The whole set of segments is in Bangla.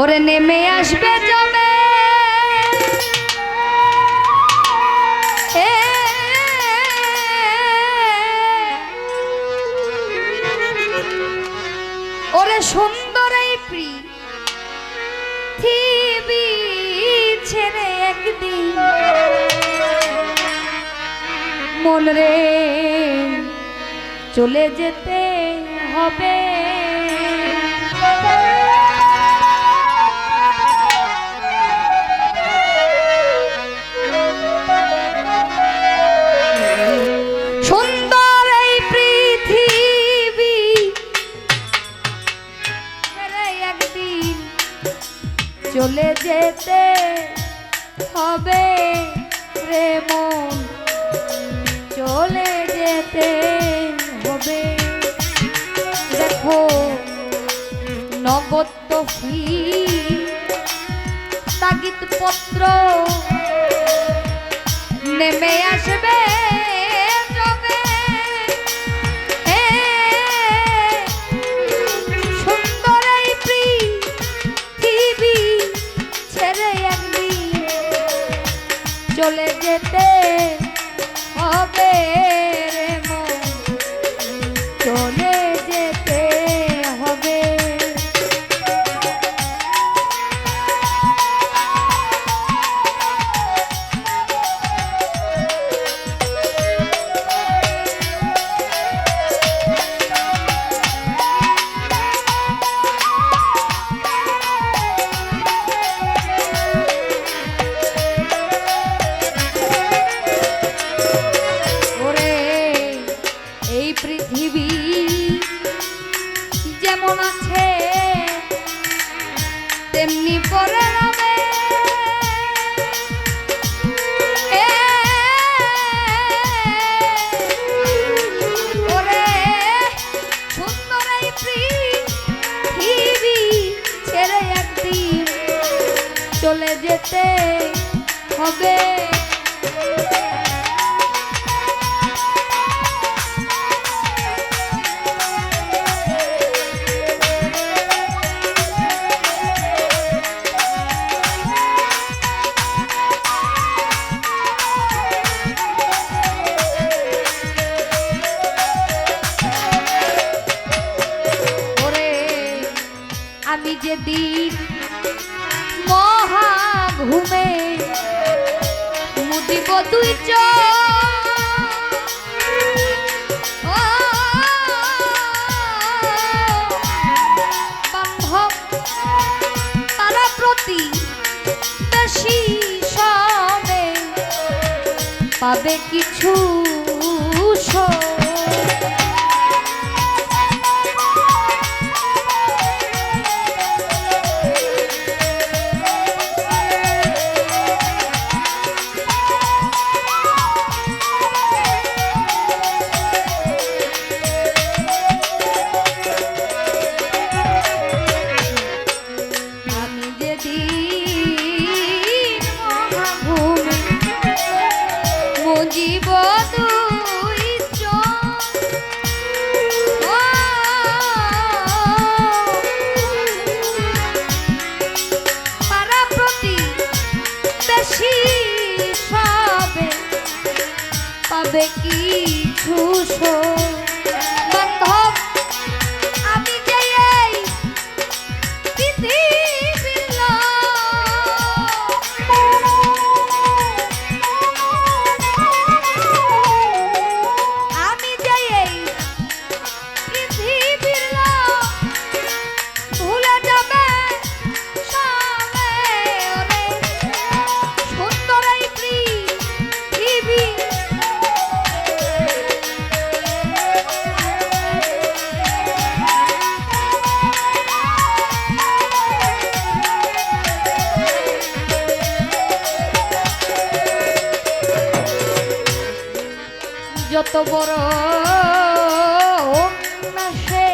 ওরে নেমে আসবে জমে ওরে সুন্দর এই পৃথিবী ছেড়ে একদিন মন রে চলে যেতে হবে। সুন্দর এই পৃথিবী ছেড়ে একদিন চলে যেতে হবে রে মন চলে যেতে হবে। দেখো নগদ ফি তাগিদ পত্র নেমে আসবে জমে সুন্দর এই পৃথিবী ছেড়ে একদিন চলে যেতে হবে রে মন চলে যেতে হবে। পৃথিবী যেমন আছে তেমনি পরে রবে ওরে সুন্দর এই পৃথিবী ছেড়ে একদিন চলে যেতে হবে। আমি যেদিন মহা ঘুমে মুদিব দুই বান্ধব তারা প্রতি বেশি সবে পাবে কিছু জীব দুই পারা প্রতি বেশি সবে পাবে কিছু বান্ধব আমি যে এই পৃথিবীর যত বড় সে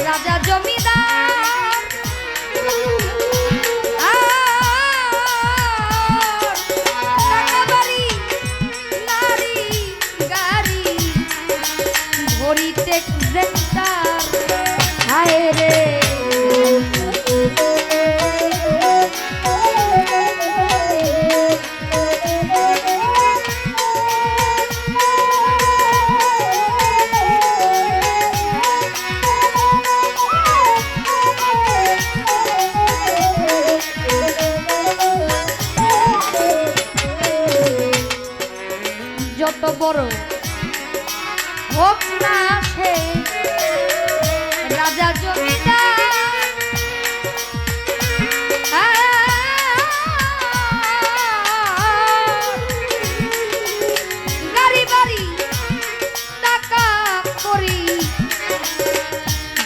রাজা জমিদার টাকা বাড়ি নারী গাড়ি ভরিতে হায় রে যত বড় হোক না সে রাজা জমিদার, গাড়ি বাড়ি টাকা করি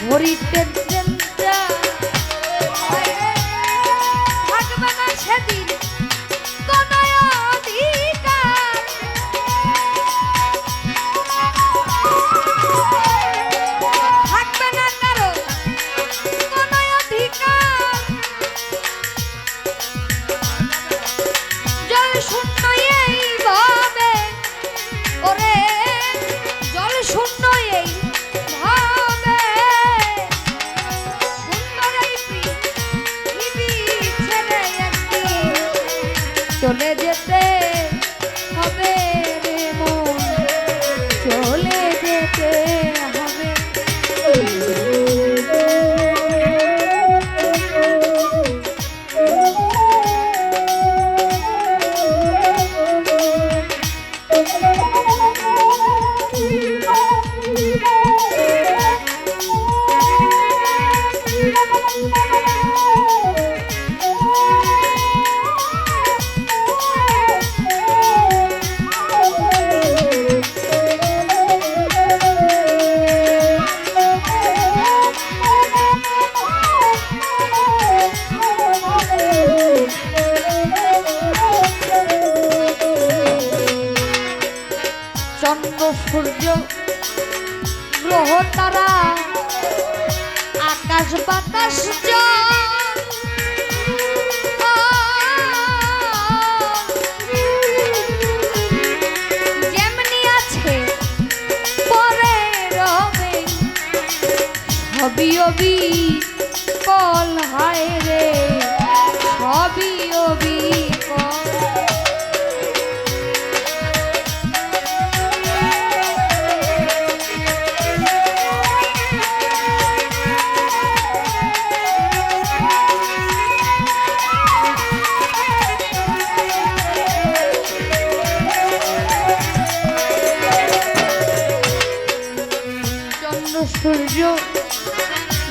ভরিতে থাকবে না সেদিন কোনো অধিকার। থাকবে না কারো কোনো অধিকার। জল শূন্য এই ভাবে, ওরে জল শূন্য এই ভাবে, সুন্দর এই পৃথিবী ছেড়ে একদিন চলে যেতে হবে রে মন, চলে যেতে হবে। চন্দ্র সূর্য গ্রহ তারা আকাশ বাতাস জল, যেমনি আছে পরে রবে সবই অবিকল, হায় রে সবই অবিকল। সূর্য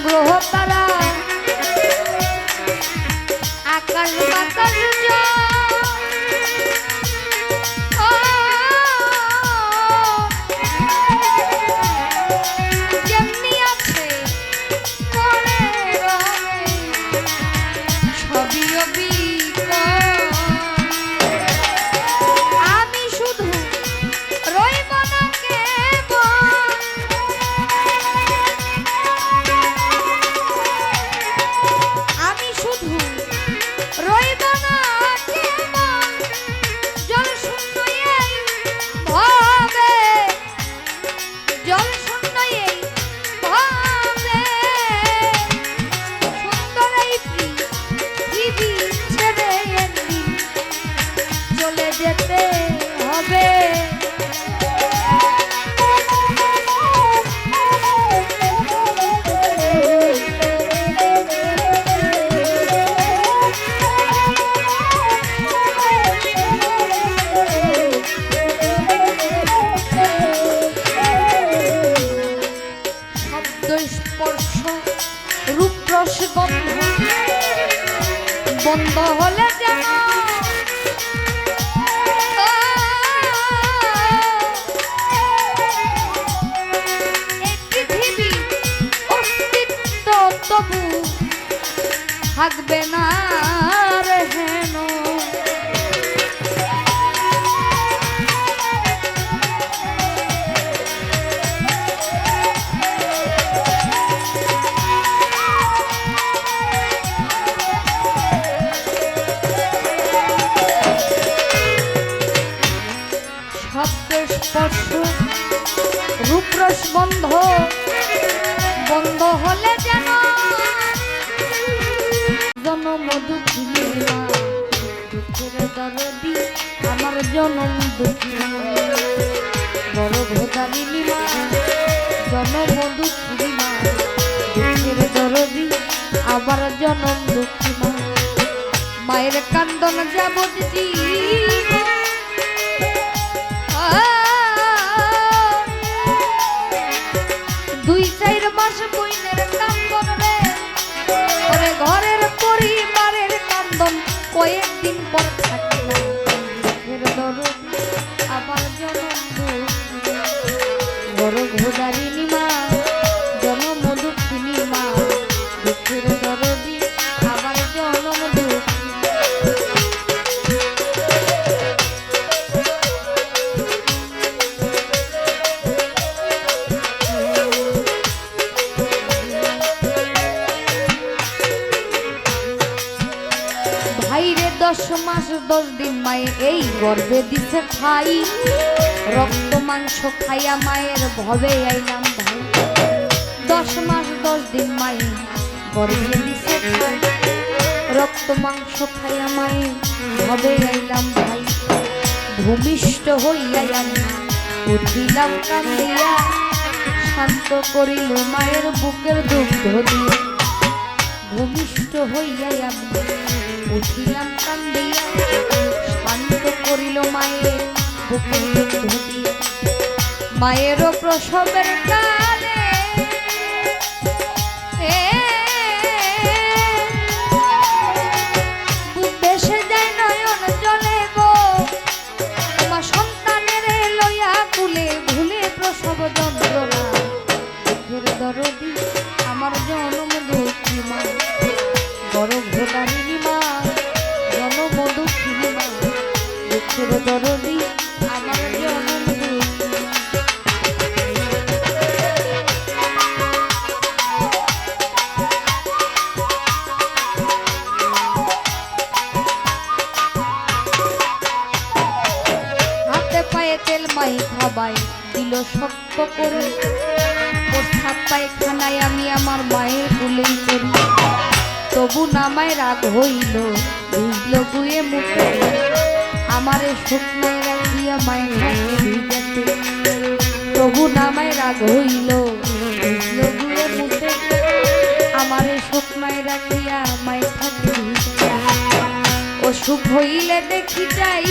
গ্রহ তারা আকাশ বাতাস যেমনি আছে পরে রবে সবই অবিকল। আমি শুধু রইব না যেতে হবে। শব্দ স্পর্শ রূপ রস গন্ধ বন্ধ হলে যেন তবু থাকবে না রে হেন। শব্দ স্পর্শ রূপরস বন্ধ বন্ধ হলে যেন দুঃখের দরদি আমার জনম দুঃখী বড় ভোদারিনী মা জনম দুঃখী মা দুঃখের দরদি আবার জনম দুঃখী মা মায়ের কান্দন যাবত দুই চার মাস বইনের কান্দন রে ওরে ঘরের পরিবারের কান্দন কয়েকদিন পর থাকে না দুঃখের দরদি আবার জনম দুঃখী বড় ভোদারিনী মা জনম দুঃখিনী মা দুঃখের দরদি আবার জনম দুঃখী ভাইরে 10 মাস 10 দিন মায়ে এই গর্ভে দিছে খাই রক্ত মাংস খাইয়া মায়ের ভবে আইলাম ভাই 10 মাস 10 দিন মায়ে গর্ভে দিছে খাই রক্ত মাংস খাইয়া মায়ে ভবে আইলাম ভাই ভূমিষ্ঠ হইয়া আমি উঠিলাম কান্দিয়া শান্ত করিল মায়ের বুকের দুগ্ধ দিয়ে ভূমিষ্ঠ হইয়া আমি উঠিলাম কান্দিয়া শান্ত করিল মায়ের বুকের দুগ্ধ দিয়ে মায়েরও প্রসবের কালে ভেসে যায় নয়ন জলে গো আমার সন্তানের লইয়া কুলে ভুলে প্রসব যন্ত্রণা দুঃখের দরদি আমার জনম দুঃখী মা বড় ভোদারিনী মা জনম দুঃখিনী মা দুঃখের দরদি আমার জনম দুঃখী হাতে পায়ে তেল মাই খাবাই দিল শক্ত করে প্রস্তাব পায়খানায় আমি আমার মায়ের কুলেই করি তবু নামায় রাগ হইল বুঝল গুয়ে মুখে আমারে শুকনায় রাখিয়া মায়ের হাতে ভিজাতে তবু নামায় রাগ হইল বুঝল গুয়ে মুখে আমারে শুকনায় রাখিয়া মায়ের হাতে ভিজাতে অসুখ হইলে দেখি যাই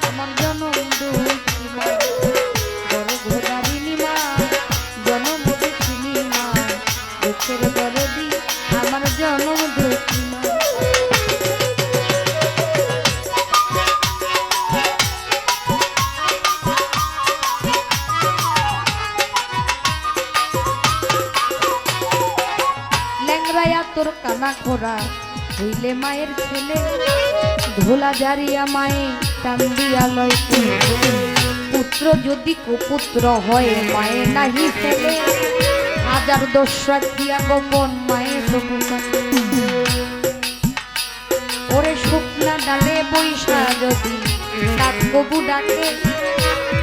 আমার জনম দুঃখী মা বড় ভোদারিনী মা জনম দুঃখিনী মা দুঃখের দরদি আমার জনম দুঃখী মা ল্যাংরায়া তোর কানা খোরা হইলে মায়ের ছেলে ধোলা জারিয়া মায়ে টান দিয়া লয় পুত্র যদি কুপুত্র হয় মায়ে নাহি ফেলে হাজার দোষ রাখিয়া গোপন মায়ে তবু ওরে শুকনা ডালে বৈশা যদি তার কবু ডাকে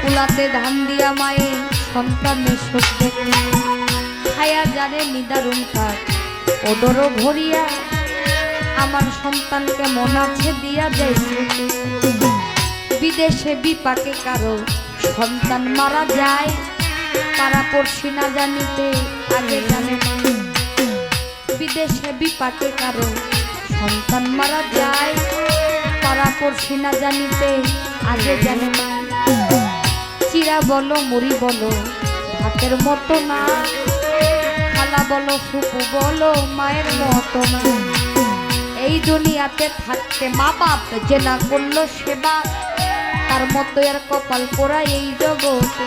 কুলাতে ধান দিয়া মায়ে সন্তানের সুখ দেখে খায়া জানে নিদারুণ কাঠ ওদরও ভরিয়া আমার সন্তানকে মন আছে দিয়া যায় বিদেশে বিপাকে কারো সন্তান মারা যায় তারা পড়শি না জানিতে আগে জানে বিদেশে বিপাকে কারো সন্তান মারা যায় তারা পড়শি না জানিতে আগে জানে চিরা বলো মুড়ি বলো ভাতের মতো না খালা বলো ফুপু বলো মায়ের মতো না এই দুনিয়াতে থাকতে মা বাপ যে না করলো সেবা তার মতো এর কপাল পোড়া এই জগতে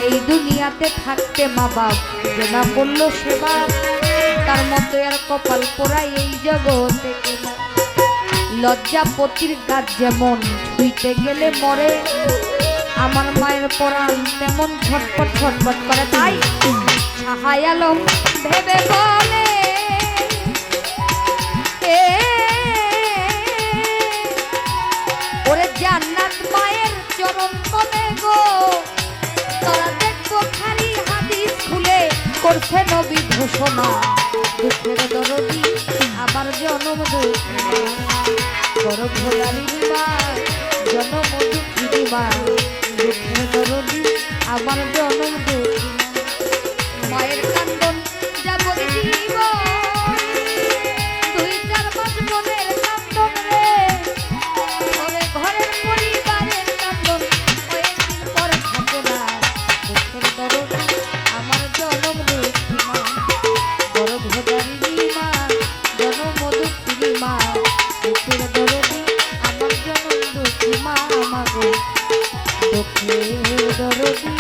এই দুনিয়াতে থাকতে মা বাপ যে না করলো সেবা তার মতো এর কপাল পোড়া এই জগতে লজ্জাপতির গাছ যেমন ছুঁইতে গেলে মরে আমার মায়ের পরাণ তেমন ছটপট ছটপট করে তাই সাহায় আলম ভেবে বলে রে ওরে জান্নাত মায়ের চরণ তলে গো তারা দেখবো খালি হাদিস খুলে করছে নবী ঘোষণা দুঃখের দরদি আবার জনম দুঃখী গর্ভধারিণী মা জনম দুঃখী মা দুঃখের দরদি আবার জনম দুঃখী মায়ের কান্দন যাবো জীবন 2-4 মাস মনের কান্দন রে ওরে ঘরের পরিবারের কান্দন কয়েকদিন পর থাকে না দুঃখের দরদি আমার জনম দুঃখী মা গর্ভধারিণী মা জনম দুঃখী মা দুঃখের দরদি আমার জনম দুঃখী মা আমাগো দুঃখের দরদি